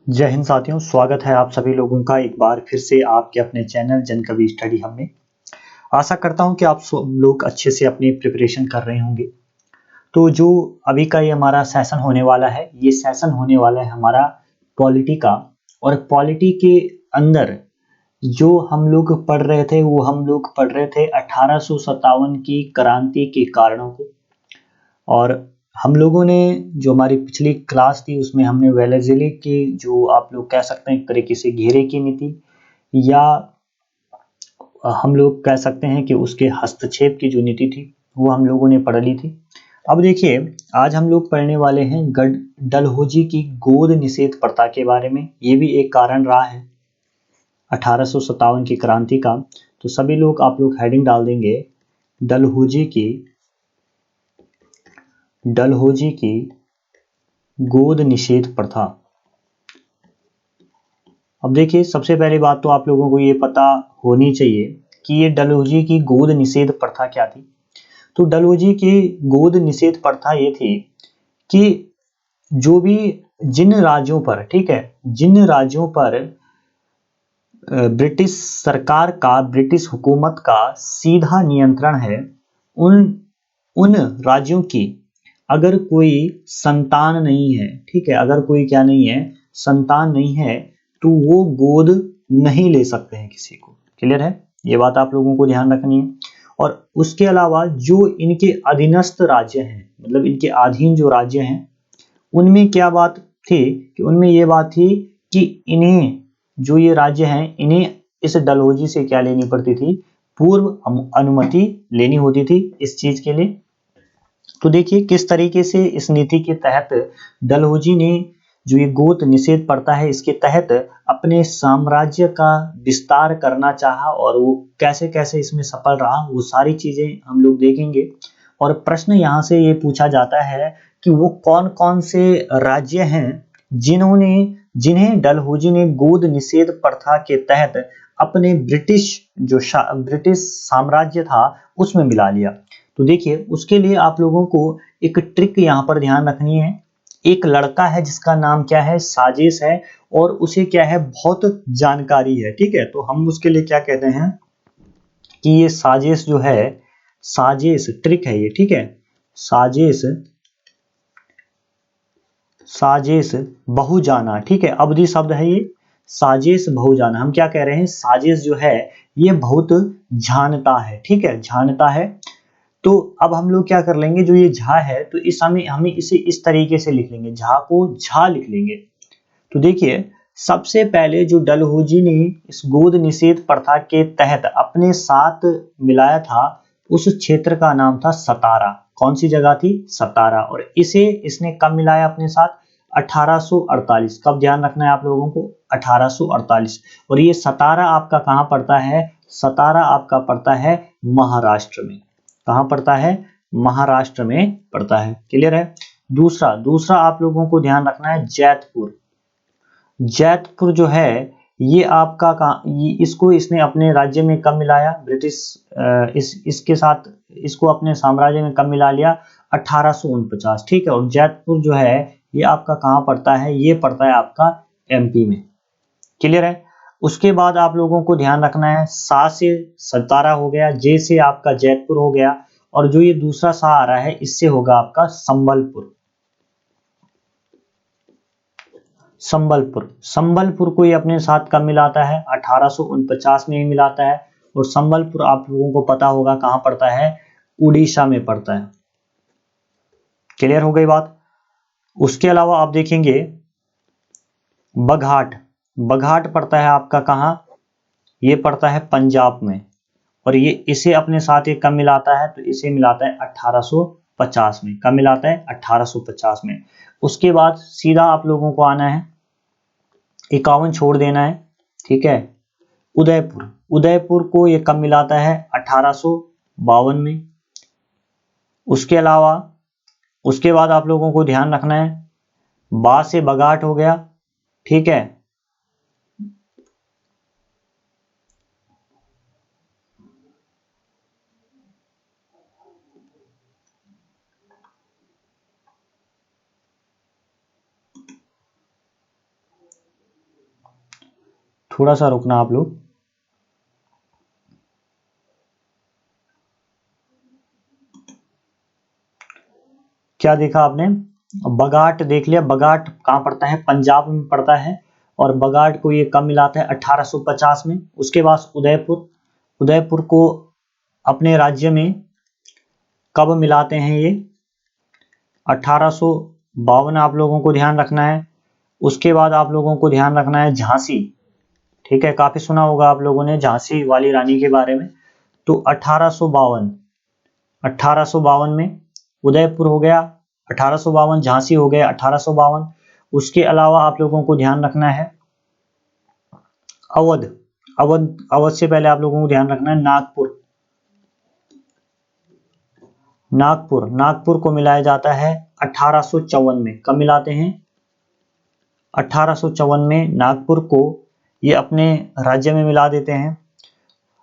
जय हिंद साथियों, स्वागत है आप सभी लोगों का एक बार फिर से आपके अपने चैनल जन कवि स्टडी हब में। आशा करता हूं कि आप सब लोग अच्छे से अपनी प्रिपरेशन कर रहे होंगे। तो जो अभी का ये हमारा सेशन होने वाला है, ये सेशन होने वाला है हमारा पॉलिटी का। और पॉलिटी के अंदर जो हम लोग पढ़ रहे थे वो हम लोग पढ़ रहे थे 1857 की क्रांति के कारणों को। और हम लोगों ने जो हमारी पिछली क्लास थी उसमें हमने वेलेज़ली की जो आप लोग कह सकते हैं एक तरीके से घेरे की नीति, या हम लोग कह सकते हैं कि उसके हस्तक्षेप की जो नीति थी वो हम लोगों ने पढ़ ली थी। अब देखिए, आज हम लोग पढ़ने वाले हैं डलहौजी की गोद निषेध प्रथा के बारे में। ये भी एक कारण रहा है 1857 की क्रांति का। तो सभी लोग आप लोग हेडिंग डाल देंगे डलहौजी की गोद निषेध प्रथा। अब देखिए, सबसे पहली बात तो आप लोगों को ये पता होनी चाहिए कि ये डलहौजी की गोद निषेध प्रथा क्या थी। तो डलहौजी की गोद निषेध प्रथा ये थी कि जो भी जिन राज्यों पर, ठीक है, जिन राज्यों पर ब्रिटिश सरकार का, ब्रिटिश हुकूमत का सीधा नियंत्रण है, उन उन राज्यों की अगर कोई संतान नहीं है, ठीक है, अगर कोई क्या नहीं है, संतान नहीं है, तो वो गोद नहीं ले सकते हैं किसी को। क्लियर है? ये बात आप लोगों को ध्यान रखनी है। और उसके अलावा जो इनके अधीनस्थ राज्य हैं, मतलब इनके अधीन जो राज्य हैं, उनमें क्या बात थी कि उनमें ये बात थी कि इन्हें, जो ये राज्य हैं, इन्हें इस डलहौजी से क्या लेनी पड़ती थी, पूर्व अनुमति लेनी होती थी इस चीज के लिए। तो देखिए किस तरीके से इस नीति के तहत डलहौजी ने जो ये गोद निषेध प्रथा है इसके तहत अपने साम्राज्य का विस्तार करना चाहा, और वो कैसे कैसे इसमें सफल रहा, वो सारी चीजें हम लोग देखेंगे। और प्रश्न यहाँ से ये पूछा जाता है कि वो कौन कौन से राज्य हैं जिन्हें डलहौजी ने गोद निषेध प्रथा के तहत अपने ब्रिटिश साम्राज्य था उसमें मिला लिया। तो देखिए, उसके लिए आप लोगों को एक ट्रिक यहाँ पर ध्यान रखनी है। एक लड़का है जिसका नाम क्या है, साजिश है, और उसे क्या है, बहुत जानकारी है, ठीक है। तो हम उसके लिए क्या कहते हैं कि ये साजिश जो है, साजिश ट्रिक है ये, ठीक है। साजिश साजिश बहुजाना, ठीक है, अवधि शब्द है ये। साजिश बहुजाना, हम क्या कह रहे हैं, साजिश जो है ये बहुत जानता है, ठीक है, जानता है। तो अब हम लोग क्या कर लेंगे, जो ये झा है, तो इस हमें हमें इसे इस तरीके से लिख लेंगे, झा को झा लिख लेंगे। तो देखिए, सबसे पहले जो डलहौजी ने इस गोद निषेध प्रथा के तहत अपने साथ मिलाया था, उस क्षेत्र का नाम था सतारा। कौन सी जगह थी, सतारा। और इसे इसने कब मिलाया अपने साथ, 1848। कब ध्यान रखना है आप लोगों को, 1848। और ये सतारा आपका कहाँ पड़ता है, सतारा आपका पड़ता है महाराष्ट्र में। कहाँ पड़ता है, महाराष्ट्र में पड़ता है। क्लियर है? दूसरा दूसरा आप लोगों को ध्यान रखना है जैतपुर। जैतपुर जो है ये आपका इसको इसने अपने राज्य में कब मिलाया, ब्रिटिश इसके साथ इसको अपने साम्राज्य में कब मिला लिया, 1849, ठीक है। और जैतपुर जो है ये आपका कहाँ पड़ता है, ये पड़ता है आपका एमपी में। क्लियर है? उसके बाद आप लोगों को ध्यान रखना है, सा से सतारा हो गया, जे से आपका जैतपुर हो गया, और जो ये दूसरा सा आ रहा है इससे होगा आपका संबलपुर। संबलपुर को ये अपने साथ कब मिलाता है, 1849 में ही मिलाता है। और संबलपुर आप लोगों को पता होगा कहां पड़ता है, उड़ीसा में पड़ता है। क्लियर हो गई बात? उसके अलावा आप देखेंगे बघाट। बघाट पड़ता है आपका कहां, ये पड़ता है पंजाब में। और ये इसे अपने साथ ये कब मिलाता है, तो इसे मिलाता है 1850 में। कब मिलाता है, 1850 में। उसके बाद सीधा आप लोगों को आना है, 51 छोड़ देना है, ठीक है। उदयपुर, उदयपुर को ये कब मिलाता है, 1852 में। उसके अलावा उसके बाद आप लोगों को ध्यान रखना है, बा से बघाट हो गया, ठीक है। थोड़ा सा रुकना आप लोग। क्या देखा आपने? बगाट देख लिया। बगाट कहाँ पड़ता है? पंजाब में पड़ता है। और बगाट को ये कब मिलाता है? 1850 में। उसके बाद उदयपुर, उदयपुर को अपने राज्य में कब मिलाते हैं ये? 1852 आप लोगों को ध्यान रखना है। उसके बाद आप लोगों को ध्यान रखना है झांसी। ठीक है, काफी सुना होगा आप लोगों ने झांसी वाली रानी के बारे में। तो 1852 में उदयपुर हो गया, 1852 झांसी हो गया 1852। उसके अलावा आप लोगों को ध्यान रखना है अवध। अवध, अवध से पहले आप लोगों को ध्यान रखना है नागपुर। नागपुर, नागपुर को मिलाया जाता है 1854 में। कब मिलाते हैं? 1854 में नागपुर को ये अपने राज्य में मिला देते हैं।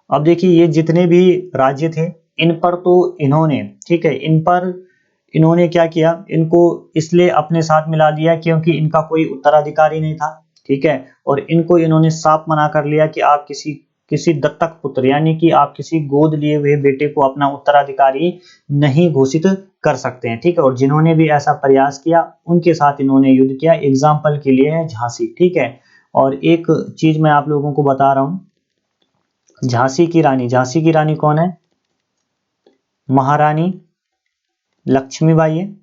अब देखिए ये जितने भी राज्य थे इन पर तो इन्होंने, ठीक है, इन पर इन्होंने क्या किया, इनको इसलिए अपने साथ मिला दिया क्योंकि इनका कोई उत्तराधिकारी नहीं था। ठीक है, और इनको इन्होंने साफ मना कर लिया कि आप किसी किसी दत्तक पुत्र यानी कि आप किसी गोद लिए हुए बेटे को अपना उत्तराधिकारी नहीं घोषित कर सकते हैं। ठीक है, और जिन्होंने भी ऐसा प्रयास किया उनके साथ इन्होंने युद्ध किया। एग्जाम्पल के लिए है झांसी। ठीक है, और एक चीज मैं आप लोगों को बता रहा हूं, झांसी की रानी, झांसी की रानी कौन है? महारानी लक्ष्मीबाई है।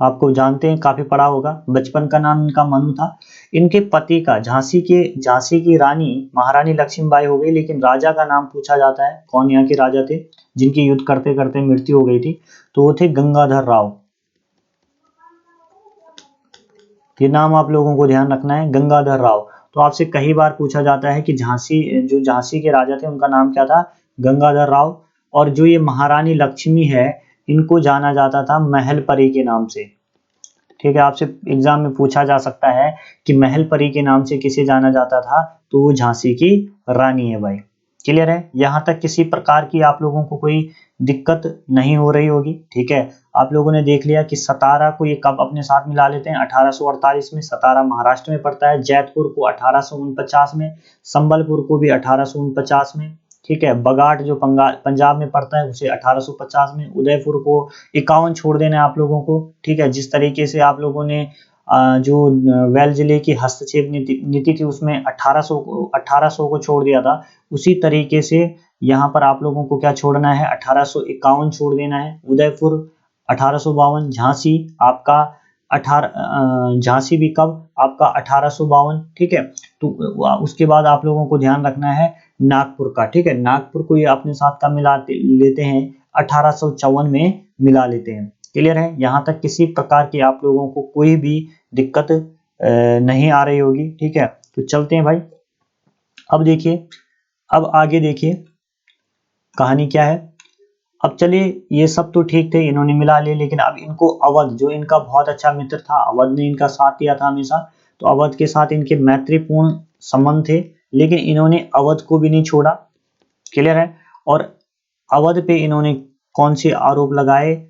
आपको जानते हैं, काफी पढ़ा होगा। बचपन का नाम इनका मनु था। इनके पति का, झांसी की रानी महारानी लक्ष्मीबाई हो गई, लेकिन राजा का नाम पूछा जाता है। कौन यहाँ के राजा थे जिनकी युद्ध करते करते मृत्यु हो गई थी? तो वो थे गंगाधर राव। ये नाम आप लोगों को ध्यान रखना है, गंगाधर राव। तो आपसे कई बार पूछा जाता है कि झांसी के राजा थे उनका नाम क्या था? गंगाधर राव। और जो ये महारानी लक्ष्मी है इनको जाना जाता था महल परी के नाम से। ठीक है, आपसे एग्जाम में पूछा जा सकता है कि महल परी के नाम से किसे जाना जाता था? तो वो झांसी की रानी है भाई। क्लियर है? यहां तक किसी प्रकार की आप लोगों को कोई दिक्कत नहीं हो रही होगी। ठीक है, आप लोगों ने देख लिया कि सतारा को ये कब अपने साथ मिला लेते हैं? 1848 में। सतारा महाराष्ट्र में पड़ता है। जैतपुर को 1849 में। संबलपुर को भी 1849 में। ठीक है, बगाट जो पंजाब में पड़ता है उसे 1850 में। उदयपुर को 51 छोड़ देना है आप लोगों को। ठीक है, जिस तरीके से आप लोगों ने जो वेल जिले की हस्तक्षेप नीति थी उसमें 1800 को छोड़ दिया था, उसी तरीके से यहाँ पर आप लोगों को क्या छोड़ना है? 1851 छोड़ देना है। उदयपुर 1852, झांसी आपका झांसी भी कब? आपका 1852। ठीक है, तो उसके बाद आप लोगों को ध्यान रखना है नागपुर का। ठीक है, नागपुर को ये अपने साथ का मिला लेते हैं 1854 में मिला लेते हैं। क्लियर है? यहाँ तक किसी प्रकार की आप लोगों को कोई भी दिक्कत नहीं आ रही होगी। ठीक है, तो चलते हैं भाई। अब देखिए, अब आगे देखिए कहानी क्या है। अब चलिए, ये सब तो ठीक थे, इन्होंने मिला लिए, लेकिन अब इनको अवध, जो इनका बहुत अच्छा मित्र था, अवध ने इनका साथ दिया था हमेशा, तो अवध के साथ इनके मैत्रीपूर्ण संबंध थे, लेकिन इन्होंने अवध को भी नहीं छोड़ा। क्लियर है? और अवध पे इन्होंने कौन से आरोप लगाए?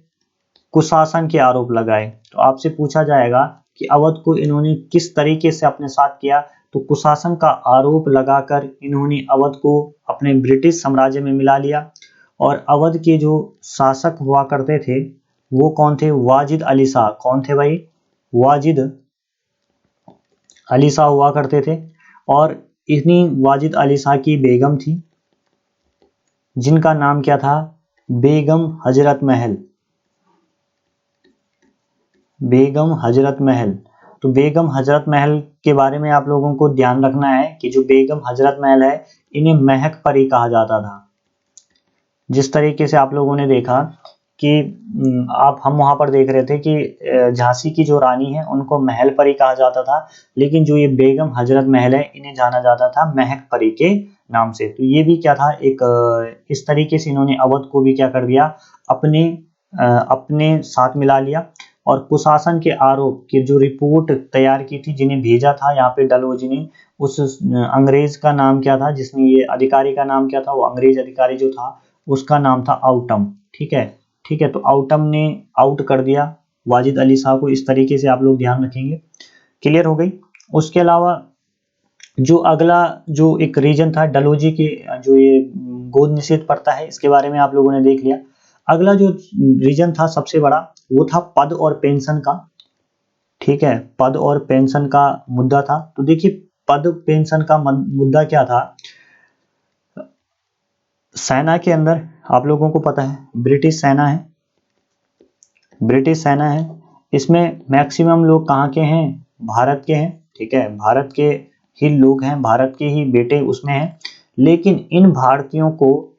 कुशासन के आरोप लगाए। तो आपसे पूछा जाएगा कि अवध को इन्होंने किस तरीके से अपने साथ किया? तो कुशासन का आरोप लगाकर इन्होंने अवध को अपने ब्रिटिश साम्राज्य में मिला लिया। और अवध के जो शासक हुआ करते थे वो कौन थे? वाजिद अली शाह। कौन थे भाई? वाजिद अली शाह हुआ करते थे। और इन्हीं वाजिद अली शाह की बेगम थी जिनका नाम क्या था? बेगम हजरत महल। बेगम हजरत महल। तो बेगम हजरत महल के बारे में आप लोगों को ध्यान रखना है कि जो बेगम हजरत महल है इन्हें महक परी कहा जाता था। जिस तरीके से आप लोगों ने देखा कि हम वहां पर देख रहे थे कि झांसी की जो रानी है उनको महल परी कहा जाता था, लेकिन जो ये बेगम हजरत महल है इन्हें जाना जाता था महक परी के नाम से। तो ये भी क्या था, एक इस तरीके से इन्होंने अवध को भी क्या कर दिया? अपने साथ मिला लिया। और कुशासन के आरोप की जो रिपोर्ट तैयार की थी, जिन्हें भेजा था यहाँ पे डलहौजी ने, उस अंग्रेज का नाम क्या था? जिसने ये अधिकारी का नाम क्या था? वो अंग्रेज अधिकारी जो था उसका नाम था आउटम। ठीक है, ठीक है, तो आउटम ने आउट कर दिया वाजिद अली शाह को। इस तरीके से आप लोग ध्यान रखेंगे। क्लियर हो गई? उसके अलावा जो अगला जो एक रीजन था डलहौजी के, जो ये गोद निषेध प्रथा है, इसके बारे में आप लोगों ने देख लिया। अगला जो रीजन था सबसे बड़ा, वो था पद और पेंशन का। ठीक है, पद और पेंशन का मुद्दा था। तो देखिए, पद पेंशन का मुद्दा क्या था। सेना के अंदर आप लोगों को पता है ब्रिटिश सेना है, ब्रिटिश सेना है। इसमें मैक्सिमम लोग कहाँ के हैं, भारत के हैं। ठीक है, भारत के ही लोग हैं, भारत के ही बेटे उसमें हैं। लेकिन इन भारतीयों को,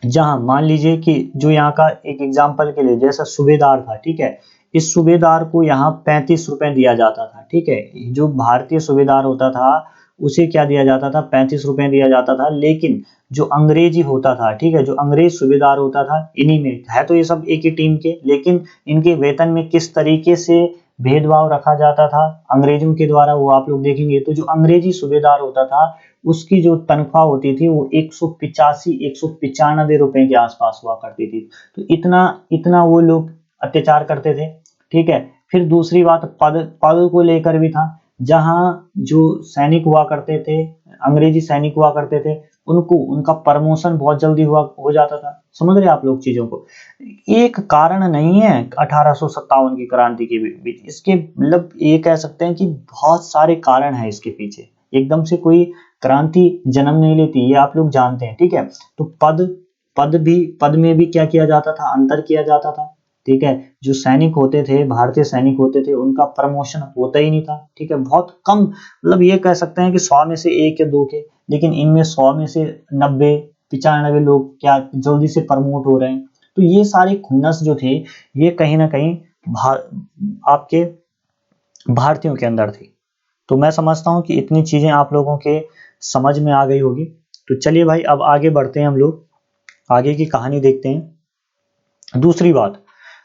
जहां मान लीजिए कि जो यहाँ का एक एग्जाम्पल के लिए जैसा सूबेदार था, ठीक है, इस सूबेदार को यहाँ 35 रुपए दिया जाता था। ठीक है, जो भारतीय सूबेदार होता था उसे क्या दिया जाता था, 35 रुपए दिया जाता था। लेकिन जो अंग्रेजी होता था, ठीक है, जो अंग्रेज सूबेदार होता था, इन्हीं में है तो ये सब एक ही टीम के, लेकिन इनके वेतन में किस तरीके से भेदभाव रखा जाता था अंग्रेजों के द्वारा, वो आप लोग देखेंगे। तो जो अंग्रेजी सूबेदार होता था उसकी जो तनख्वाह होती थी वो 195 रुपए के आसपास हुआ करती थी। तो इतना इतना वो लोग अत्याचार करते थे। ठीक है, फिर दूसरी बात पद पद को लेकर भी था। जहां जो सैनिक हुआ करते थे, अंग्रेजी सैनिक हुआ करते थे, उनको उनका प्रमोशन बहुत जल्दी हुआ हो जाता था। समझ रहे आप लोग चीजों को। एक कारण नहीं है 1857 की क्रांति के बीच, इसके मतलब ये कह सकते हैं कि बहुत सारे कारण हैं इसके पीछे। एकदम से कोई क्रांति जन्म नहीं लेती, ये आप लोग जानते हैं। ठीक है, तो पद में भी क्या किया जाता था, अंतर किया जाता था। ठीक है, जो सैनिक होते थे, भारतीय सैनिक होते थे, उनका प्रमोशन होता ही नहीं था। ठीक है, बहुत कम, मतलब ये कह सकते हैं कि 100 में से 1 या 2 के, लेकिन इनमें 100 में से 90-95 लोग क्या जल्दी से प्रमोट हो रहे हैं। तो ये सारे खुन्नस जो थे, ये कहीं ना कहीं आपके भारतीयों के अंदर थी। तो मैं समझता हूँ कि इतनी चीजें आप लोगों के समझ में आ गई होगी। तो चलिए भाई, अब आगे बढ़ते हैं, हम लोग आगे की कहानी देखते हैं।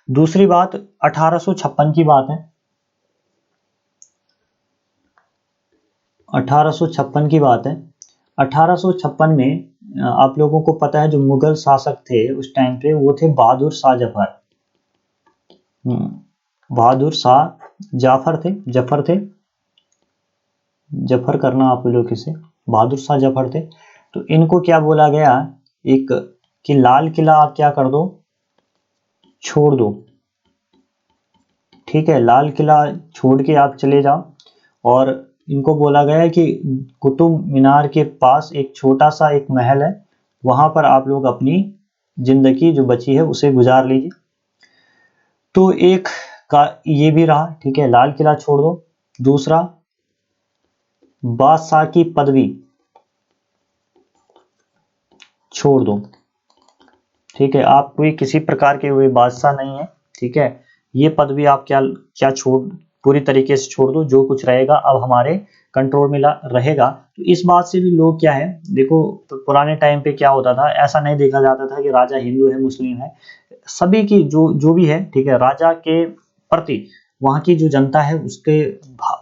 दूसरी बात 1856 की बात है। 1856 की बात है। 1856 में आप लोगों को पता है जो मुगल शासक थे उस टाइम पे, वो थे बहादुर शाह जफर। बहादुर शाह जाफर थे, जफर थे, जफर करना आप लोग इसे, बहादुर शाह जफर थे। तो इनको क्या बोला गया, एक कि लाल किला आप क्या कर दो, छोड़ दो। ठीक है, लाल किला छोड़ के आप चले जाओ। और इनको बोला गया है कि कुतुब मीनार के पास एक छोटा सा एक महल है, वहां पर आप लोग अपनी जिंदगी जो बची है उसे गुजार लीजिए। तो एक का ये भी रहा, ठीक है, लाल किला छोड़ दो। दूसरा, बादशाह की पदवी छोड़ दो। ठीक है, आप कोई किसी प्रकार के हुए बादशाह नहीं है। ठीक है, ये पदवी आप क्या क्या छोड़, पूरी तरीके से छोड़ दो। जो कुछ रहेगा अब हमारे कंट्रोल में रहेगा। तो इस बात से भी लोग क्या है, देखो पुराने टाइम पे क्या होता था, ऐसा नहीं देखा जाता था कि राजा हिंदू है मुस्लिम है। सभी की जो जो भी है, ठीक है, राजा के प्रति वहाँ की जो जनता है उसके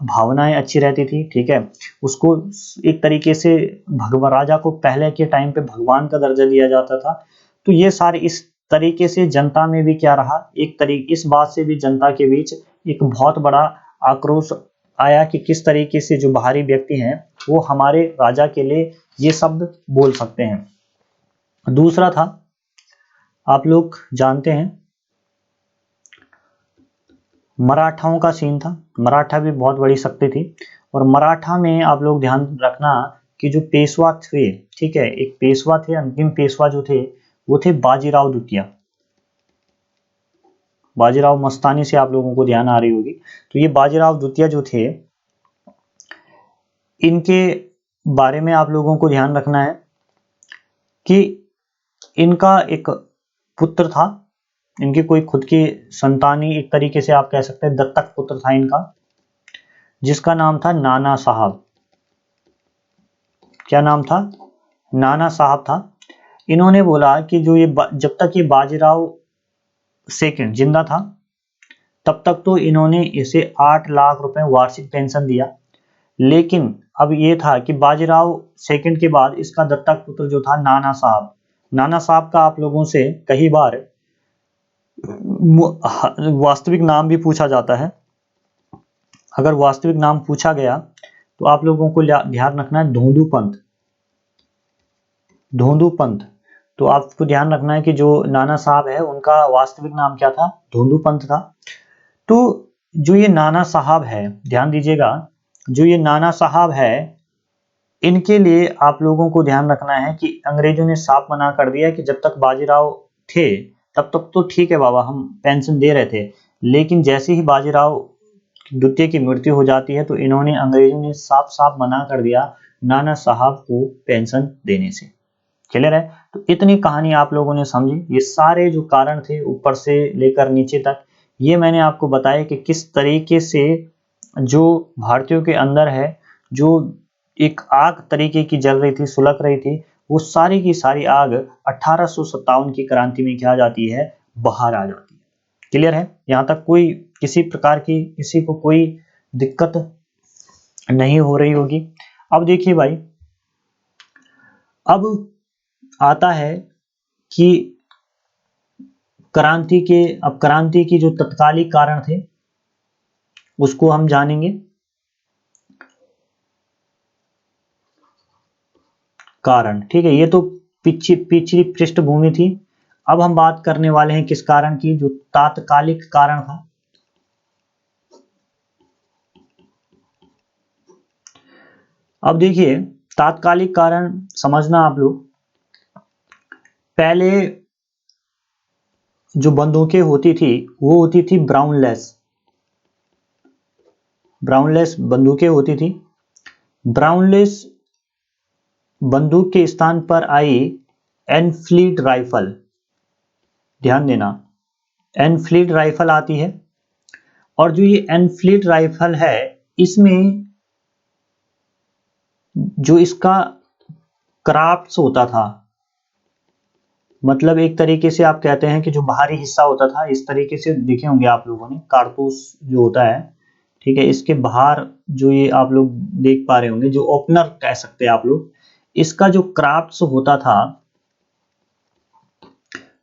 भावनाएं अच्छी रहती थी। ठीक है, उसको एक तरीके से भगवान, राजा को पहले के टाइम पे भगवान का दर्जा दिया जाता था। तो ये सारे इस तरीके से जनता में भी क्या रहा, एक तरीके इस बात से भी जनता के बीच एक बहुत बड़ा आक्रोश आया कि किस तरीके से जो बाहरी व्यक्ति हैं वो हमारे राजा के लिए ये शब्द बोल सकते हैं। दूसरा था, आप लोग जानते हैं, मराठाओं का सीन था। मराठा भी बहुत बड़ी शक्ति थी। और मराठा में आप लोग ध्यान रखना कि जो पेशवा थे, ठीक है, एक पेशवा थे, अंतिम पेशवा जो थे वो थे बाजीराव द्वितीय। बाजीराव मस्तानी से आप लोगों को ध्यान आ रही होगी। तो ये बाजीराव द्वितीय जो थे, इनके बारे में आप लोगों को ध्यान रखना है कि इनका एक पुत्र था, इनकी कोई खुद की संतान ही, एक तरीके से आप कह सकते हैं दत्तक पुत्र था इनका, जिसका नाम था नाना साहब। क्या नाम था, नाना साहब था। इन्होंने बोला कि जो ये जब तक ये बाजीराव सेकंड जिंदा था तब तक तो इन्होंने इसे 8 लाख रुपए वार्षिक पेंशन दिया। लेकिन अब ये था कि बाजीराव सेकंड के बाद इसका दत्तक पुत्र जो था नाना साहब, नाना साहब का आप लोगों से कई बार वास्तविक नाम भी पूछा जाता है। अगर वास्तविक नाम पूछा गया तो आप लोगों को ध्यान रखना है धोंदू पंथ, धोंदू पंथ। तो आपको ध्यान रखना है कि जो नाना साहब है उनका वास्तविक नाम क्या था, धोंदू पंथ था। तो जो ये नाना साहब है, ध्यान दीजिएगा, जो ये नाना साहब है, इनके लिए आप लोगों को ध्यान रखना है कि अंग्रेजों ने साफ मना कर दिया कि जब तक बाजीराव थे तब तक तो ठीक है बाबा, हम पेंशन दे रहे थे, लेकिन जैसे ही बाजीराव द्वितीय की मृत्यु हो जाती है तो इन्होंने, अंग्रेजों ने साफ साफ मना कर दिया नाना साहब को पेंशन देने से। क्लियर है? तो इतनी कहानी आप लोगों ने समझी। ये सारे जो कारण थे ऊपर से लेकर नीचे तक, ये मैंने आपको बताया कि किस तरीके से जो भारतीयों के अंदर है, जो एक आग तरीके की जल रही थी, सुलग रही थी, वो सारी की सारी आग 1857 की क्रांति में क्या जाती है, बाहर आ जाती है। क्लियर है? यहाँ तक कोई किसी प्रकार की किसी को कोई दिक्कत नहीं हो रही होगी। अब देखिए भाई, अब आता है कि क्रांति की जो तत्कालिक कारण थे उसको हम जानेंगे। कारण, ठीक है, ये तो पिछली पृष्ठभूमि थी। अब हम बात करने वाले हैं किस कारण की, जो तात्कालिक कारण था। अब देखिए, तात्कालिक कारण समझना आप लोग, पहले जो बंदूकें होती थी वो होती थी ब्राउनलेस बंदूकें होती थी। ब्राउनलेस बंदूक के स्थान पर आई एनफील्ड राइफल। ध्यान देना, एनफील्ड राइफल आती है, और जो ये एनफील्ड राइफल है, इसमें जो इसका क्राफ्ट्स होता था, मतलब एक तरीके से आप कहते हैं कि जो बाहरी हिस्सा होता था, इस तरीके से देखे होंगे आप लोगों ने, कारतूस जो होता है, ठीक है, इसके बाहर जो ये आप लोग देख पा रहे होंगे, जो ओपनर कह सकते हैं आप लोग, इसका जो क्राफ्ट्स होता था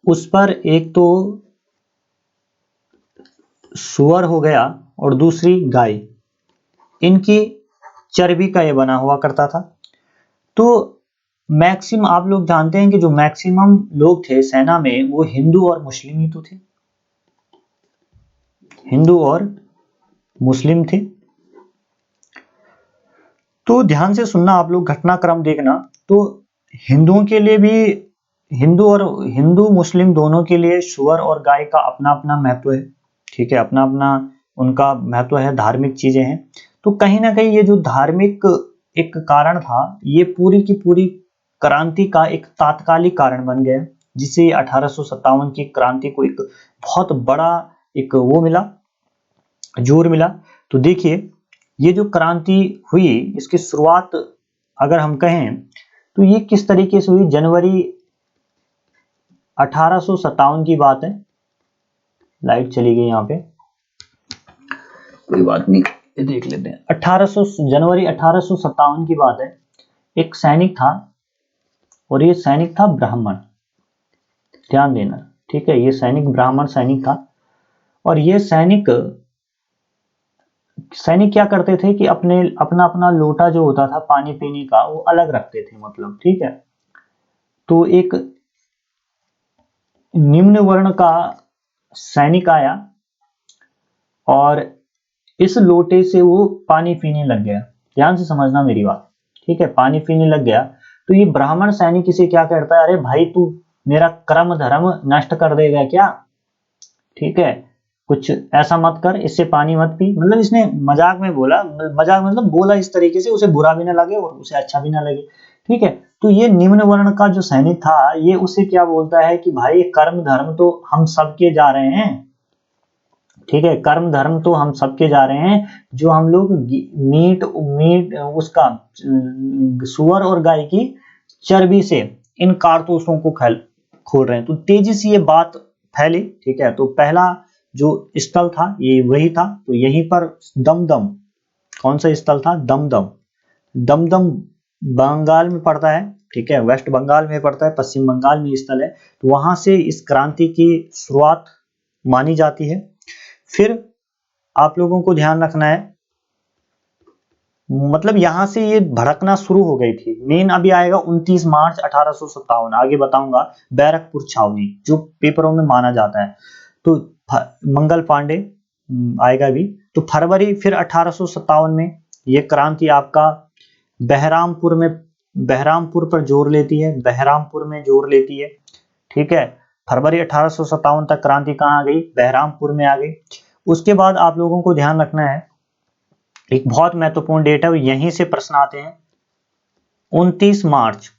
उस पर एक तो सुअर हो गया और दूसरी गाय, इनकी चर्बी का ये बना हुआ करता था। तो मैक्सिमम आप लोग जानते हैं कि जो मैक्सिमम लोग थे सेना में वो हिंदू और मुस्लिम ही तो थे, हिंदू और मुस्लिम थे। तो ध्यान से सुनना आप लोग, घटनाक्रम देखना। तो हिंदुओं के लिए भी, हिंदू मुस्लिम दोनों के लिए सुअर और गाय का अपना अपना महत्व है, ठीक है, अपना अपना उनका महत्व है, धार्मिक चीजें हैं। तो कहीं ना कहीं ये जो धार्मिक एक कारण था, ये पूरी की पूरी क्रांति का एक तात्कालिक कारण बन गया, जिससे 1857 की क्रांति को एक बहुत बड़ा एक वो मिला, जोर मिला। तो देखिए, ये जो क्रांति हुई, इसकी शुरुआत अगर हम कहें तो ये किस तरीके से हुई, जनवरी 1857 की बात है। लाइट चली गई यहाँ पे, कोई बात नहीं, ये देख लेते हैं। जनवरी 1857 की बात है। एक सैनिक था, और ये सैनिक था ब्राह्मण, ध्यान देना, ठीक है, ये सैनिक ब्राह्मण सैनिक था। और ये सैनिक क्या करते थे कि अपना अपना लोटा जो होता था पानी पीने का, वो अलग रखते थे, मतलब, ठीक है। तो एक निम्न वर्ण का सैनिक आया और इस लोटे से वो पानी पीने लग गया। ध्यान से समझना मेरी बात, ठीक है, पानी पीने लग गया। तो ये ब्राह्मण सैनिक इसे क्या करता है, अरे भाई तू मेरा कर्म धर्म नष्ट कर देगा क्या, ठीक है, कुछ ऐसा मत कर, इससे पानी मत पी। मतलब इसने मजाक में बोला, मजाक मतलब बोला इस तरीके से उसे बुरा भी ना लगे और उसे अच्छा भी ना लगे, ठीक है। तो ये निम्न वर्ण का जो सैनिक था, ये उसे क्या बोलता है कि भाई कर्म धर्म तो हम सबके जा रहे हैं, ठीक है, कर्म धर्म तो हम सबके जा रहे हैं, जो हम लोग मीट मीट उसका सुअर और गाय की चर्बी से इन कारतूसों को खोल रहे हैं। तो तेजी से ये बात फैली, ठीक है। तो पहला जो स्थल था ये वही था, तो यहीं पर दमदम, कौन सा स्थल था, दमदम, दमदम बंगाल में पड़ता है, ठीक है, वेस्ट बंगाल में पड़ता है, पश्चिम बंगाल में स्थल है। तो वहां से इस क्रांति की शुरुआत मानी जाती है। फिर आप लोगों को ध्यान रखना है मतलब यहाँ से ये भड़कना शुरू हो गई थी। मेन अभी आएगा 29 मार्च 1857, आगे बताऊंगा, बैरकपुर छावनी, जो पेपरों में माना जाता है। तो मंगल पांडे आएगा भी। तो फरवरी फिर 1857 में ये क्रांति आपका बहरामपुर पर जोर लेती है, बहरामपुर में जोर लेती है। ठीक है, फरवरी 1857 तक क्रांति कहाँ आ गई, बहरामपुर में आ गई। उसके बाद आप लोगों को ध्यान रखना है, एक बहुत महत्वपूर्ण डेट है, यहीं से प्रश्न आते हैं, 29 मार्च।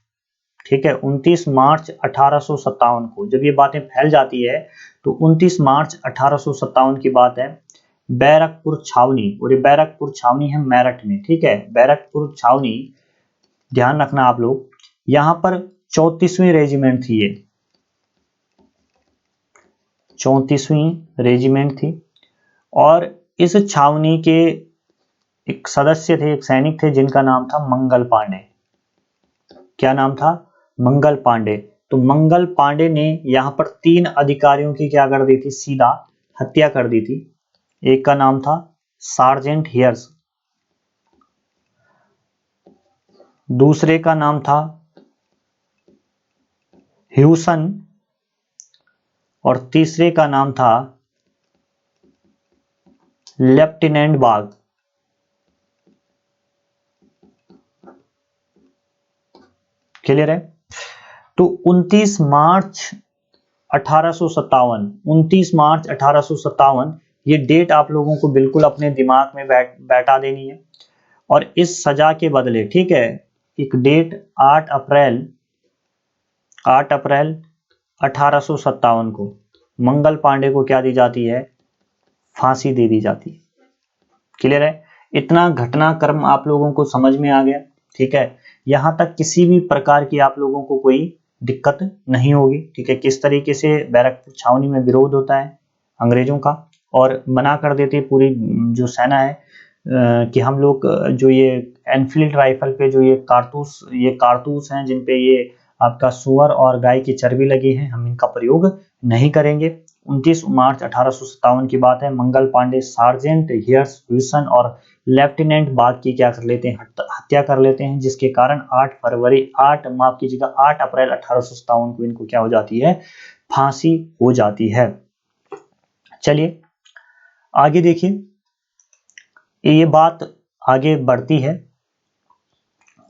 ठीक है, 29 मार्च 1857 को जब ये बातें फैल जाती है, तो 29 मार्च 1857 की बात है, बैरकपुर छावनी, और ये बैरकपुर छावनी है मेरठ में। ठीक है, बैरकपुर छावनी, ध्यान रखना आप लोग, यहां पर 34वीं रेजिमेंट थी, ये 34वीं रेजिमेंट थी। और इस छावनी के एक सदस्य थे, एक सैनिक थे, जिनका नाम था मंगल पांडे। क्या नाम था, मंगल पांडे। तो मंगल पांडे ने यहां पर 3 अधिकारियों की क्या कर दी थी, सीधा हत्या कर दी थी। एक का नाम था सार्जेंट हियर्स, दूसरे का नाम था ह्यूसन, और तीसरे का नाम था लेफ्टिनेंट बाग। क्लियर है। तो 29 मार्च 1857, 29 मार्च 1857, ये डेट आप लोगों को बिल्कुल अपने दिमाग में बैठा देनी है। और इस सजा के बदले, ठीक है, एक डेट 8 अप्रैल 1857 को मंगल पांडे को क्या दी जाती है, फांसी दे दी जाती है। क्लियर है। इतना घटनाक्रम आप लोगों को समझ में आ गया। ठीक है, यहां तक किसी भी प्रकार की आप लोगों को कोई दिक्कत नहीं होगी। ठीक है, किस तरीके से बैरकपुर छावनी में विरोध होता है अंग्रेजों का, और मना कर देती है पूरी जो सेना है कि हम लोग जो ये एनफील्ड राइफल पे जो ये कारतूस हैं, जिन पे ये आपका सुअर और गाय की चर्बी लगी है, हम इनका प्रयोग नहीं करेंगे। 29 मार्च 1857 की बात है, Mangal Pandey sergeant here's Wilson और लेफ्टिनेंट बाग की क्या कर लेते हैं, हत्या कर लेते हैं, जिसके कारण 8 अप्रैल 1857 को इनको क्या हो जाती है, फांसी हो जाती है। चलिए आगे देखिए, ये बात आगे बढ़ती है।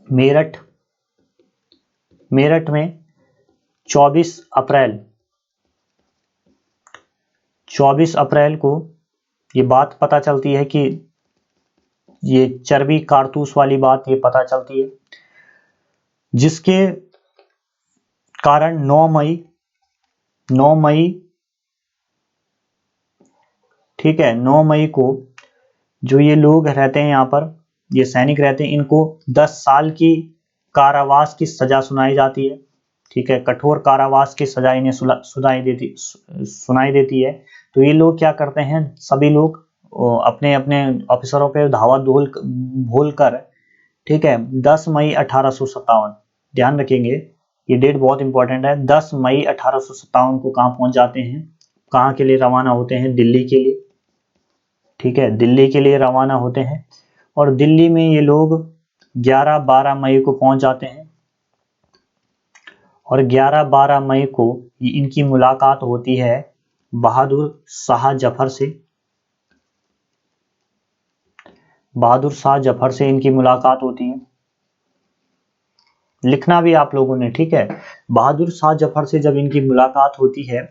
मेरठ में 24 अप्रैल को ये बात पता चलती है कि ये चर्बी कारतूस वाली बात ये पता चलती है, जिसके कारण 9 मई, ठीक है, 9 मई को जो ये लोग रहते हैं यहाँ पर, ये सैनिक रहते हैं, इनको 10 साल की कारावास की सजा सुनाई जाती है। ठीक है, कठोर कारावास की सजा इन्हें सुनाई देती है। तो ये लोग क्या करते हैं, सभी लोग अपने अपने ऑफिसरों पे धावा भूल कर, ठीक है, 10 मई 1857, ध्यान रखेंगे ये डेट बहुत इंपॉर्टेंट है, 10 मई 1857 को कहाँ पहुंच जाते हैं, कहाँ के लिए रवाना होते हैं, दिल्ली के लिए। ठीक है, दिल्ली के लिए रवाना होते हैं, और दिल्ली में ये लोग 11-12 मई को पहुंच जाते हैं, और 11-12 मई को इनकी मुलाकात होती है बहादुर शाह जफर से। बहादुर शाह जफर से इनकी मुलाकात होती है, लिखना भी आप लोगों ने। ठीक है, बहादुर शाह जफर से जब इनकी मुलाकात होती है,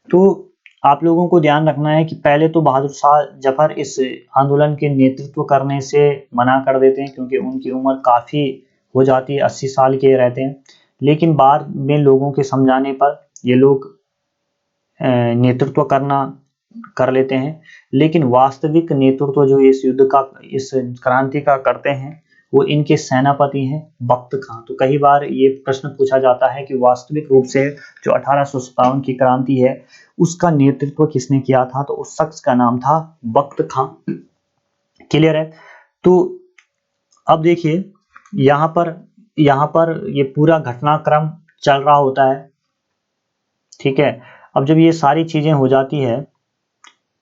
तो आप लोगों को ध्यान रखना है कि पहले तो बहादुर शाह जफर इस आंदोलन के नेतृत्व करने से मना कर देते हैं, क्योंकि उनकी उम्र काफ़ी हो जाती है, 80 साल के रहते हैं। लेकिन बाद में लोगों के समझाने पर ये लोग नेतृत्व कर लेते हैं। लेकिन वास्तविक नेतृत्व जो इस क्रांति का करते हैं, वो इनके सेनापति हैं बख्त खां। तो कई बार ये प्रश्न पूछा जाता है कि वास्तविक रूप से जो 1857 की क्रांति है, उसका नेतृत्व किसने किया था, तो उस शख्स का नाम था बख्त खां। क्लियर है। तो अब देखिए, यहाँ पर ये पूरा घटनाक्रम चल रहा होता है। ठीक है, अब जब ये सारी चीजें हो जाती है,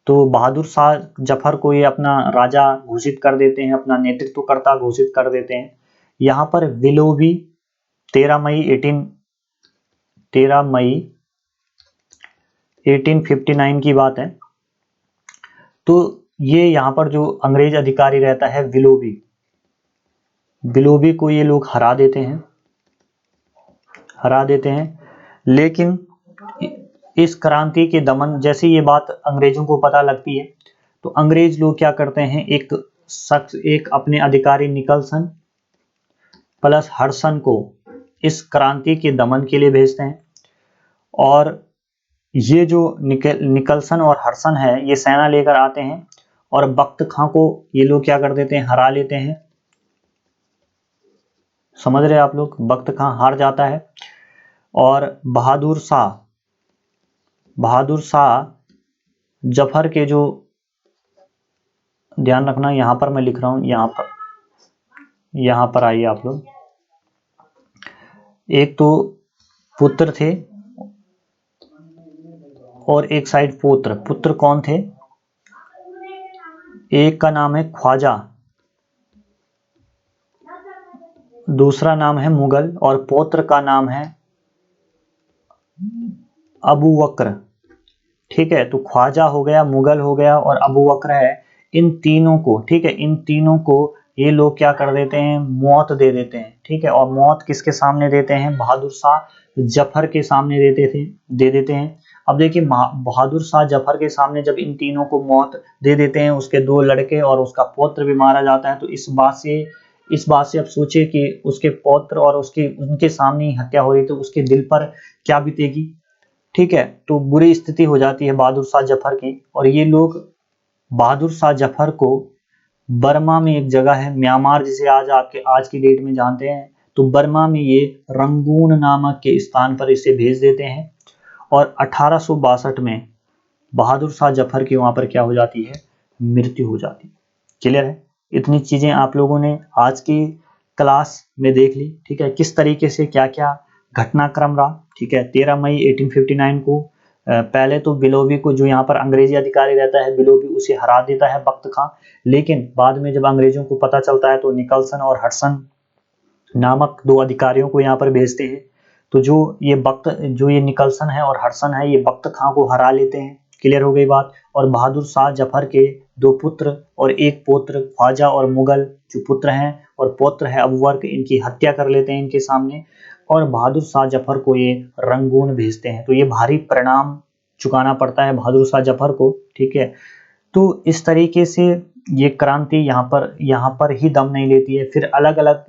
तो बहादुर शाह जफर को ये अपना राजा घोषित कर देते हैं, अपना नेतृत्वकर्ता घोषित कर देते हैं। यहाँ पर विलोबी 13 मई 1859 की बात है। तो ये यहाँ पर जो अंग्रेज अधिकारी रहता है विलोबी को ये लोग हरा देते हैं। लेकिन इस क्रांति के दमन, जैसे ये बात अंग्रेजों को पता लगती है तो अंग्रेज लोग क्या करते हैं, एक अपने अधिकारी निकलसन प्लस हडसन को इस क्रांति के दमन के लिए भेजते हैं। और ये जो निकलसन और हडसन है ये सेना लेकर आते हैं और बख्त खां को ये लोग क्या कर देते हैं, हरा लेते हैं। समझ रहे आप लोग, बख्त खां हार जाता है और बहादुर शाह जफर के जो, ध्यान रखना यहाँ पर मैं लिख रहा हूं, यहाँ पर आइए आप लोग। एक तो पुत्र थे और एक साइड पुत्र कौन थे, एक का नाम है ख्वाजा, दूसरा नाम है मुगल और पौत्र का नाम है अबू बकर। ठीक है, तो ख्वाजा हो गया, मुगल हो गया और अबू बकर है। इन तीनों को, ठीक है, इन तीनों को ये लोग क्या कर देते हैं, मौत दे देते हैं। ठीक है, और मौत किसके सामने देते हैं, बहादुर शाह जफर के सामने दे देते हैं। अब देखिए बहादुर शाह जफर के सामने जब इन तीनों को मौत दे देते हैं, उसके 2 लड़के और उसका पौत्र भी मारा जाता है, तो इस बात से अब सोचिए कि उसके पौत्र और उनके सामने ही हत्या हो रही, तो उसके दिल पर क्या बीतेगी। ठीक है, तो बुरी स्थिति हो जाती है बहादुर शाह जफर की। और ये लोग बहादुर शाह जफर को बर्मा में एक जगह है म्यांमार, जिसे आज की डेट में जानते हैं, तो बर्मा में ये रंगून नामक के स्थान पर इसे भेज देते हैं। और 1862 में बहादुर शाह जफर की वहां पर क्या हो जाती है, मृत्यु हो जाती है। क्लियर है, इतनी चीजें आप लोगों ने आज की क्लास में देख ली। ठीक है, किस तरीके से क्या क्या घटनाक्रम रहा। ठीक है, 13 मई 1859 को पहले तो विलोबी को, जो यहाँ पर अंग्रेजी अधिकारी रहता है विलोबी, उसे हरा देता है बख्त खां। लेकिन बाद में जब अंग्रेजों को पता चलता है तो निकलसन और हडसन नामक 2 अधिकारियों को यहाँ पर भेजते हैं। तो जो ये निकलसन है और हडसन है, ये बख्त खां को हरा लेते हैं। क्लियर हो गई बात। और बहादुर शाह जफर के 2 पुत्र और एक पौत्र ख्वाजा और मुगल जो पुत्र हैं और पौत्र है अबू बकर, इनकी हत्या कर लेते हैं इनके सामने, और बहादुर शाह जफर को ये रंगून भेजते हैं। तो ये भारी परिणाम चुकाना पड़ता है बहादुर शाह जफर को। ठीक है, तो इस तरीके से ये क्रांति यहाँ पर ही दम नहीं लेती है, फिर अलग अलग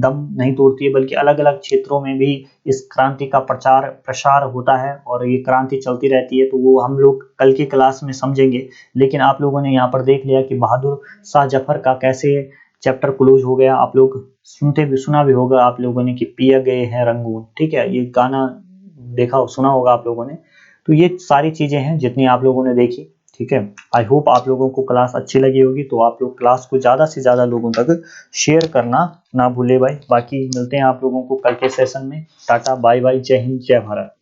दम नहीं तोड़ती है, बल्कि अलग अलग क्षेत्रों में भी इस क्रांति का प्रसार होता है और ये क्रांति चलती रहती है। तो वो हम लोग कल की क्लास में समझेंगे। लेकिन आप लोगों ने यहाँ पर देख लिया कि बहादुर शाह जफर का कैसे चैप्टर क्लोज हो गया। आप लोग सुना भी होगा आप लोगों ने कि पिया गए हैं रंगून। ठीक है, ये गाना सुना होगा आप लोगों ने। तो ये सारी चीजें हैं जितनी आप लोगों ने देखी। ठीक है, आई होप आप लोगों को क्लास अच्छी लगी होगी। तो आप लोग क्लास को ज़्यादा से ज़्यादा लोगों तक शेयर करना ना भूले भाई। बाकी मिलते हैं आप लोगों को कल के सेशन में। टाटा बाय बाय, जय हिंद जय भारत।